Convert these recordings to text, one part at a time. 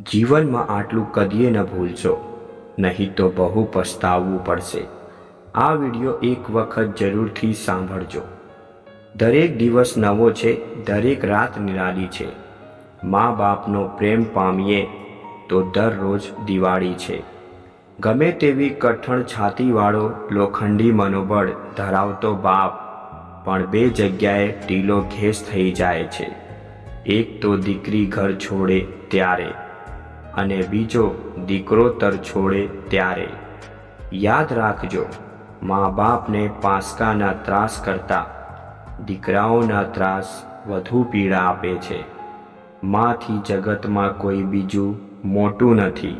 જીવનમાં આટલું કદીએ ન ભૂલશો, નહીં તો બહુ પસ્તાવવું પડશે। આ વિડીયો એક વખત જરૂરથી સાંભળજો। દરેક દિવસ નવો છે, દરેક રાત નિરાલી છે। મા બાપનો પ્રેમ પામીએ તો દરરોજ દિવાળી છે। ગમે તેવી કઠણ છાતીવાળો લોખંડી મનોબળ ધરાવતો બાપ પણ બે જગ્યાએ ઢીલો ઘેસ થઈ જાય છે। એક તો દીકરી ઘર છોડે ત્યારે અને બીજો દીકરો તર છોડે ત્યારે। યાદ રાખજો, મા બાપને પાસકાના ત્રાસ કરતાં દીકરાઓના ત્રાસ વધુ પીડા આપે છે। માથી જગતમાં કોઈ બીજું મોટું નથી।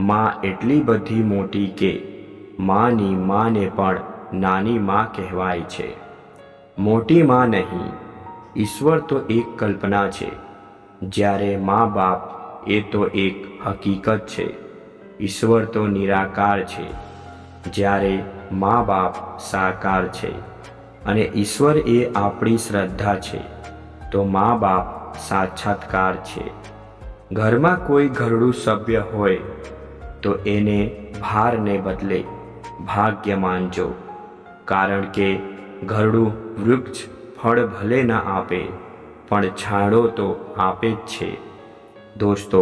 માં એટલી બધી મોટી કે માની માને પણ નાની માં કહેવાય છે। મોટી માં નહીં, ઈશ્વર તો એક કલ્પના છે, જ્યારે મા બાપ એ તો એક હકીકત છે। ઈશ્વર તો નિરાકાર છે, જ્યારે મા બાપ સાકાર છે। અને ઈશ્વર એ આપણી શ્રદ્ધા છે, તો મા બાપ સાક્ષાત્કાર છે। ઘરમાં કોઈ ઘરડું સભ્ય હોય તો એને ભારને બદલે ભાગ્ય માનજો, કારણ કે ઘરડું વૃક્ષ ફળ ભલે ન આપે પણ છાંયો તો આપે જ છે। દોસ્તો,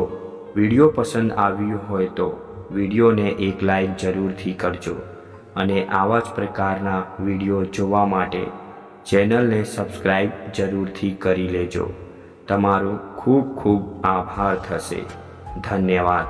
વિડીયો પસંદ આવ્યો હોય તો વિડીયોને એક લાઈક જરૂરથી કરજો અને આવા જ પ્રકારના વિડીયો જોવા માટે ચેનલને સબસ્ક્રાઈબ જરૂરથી કરી લેજો। તમારો ખૂબ ખૂબ આભાર થશે। ધન્યવાદ।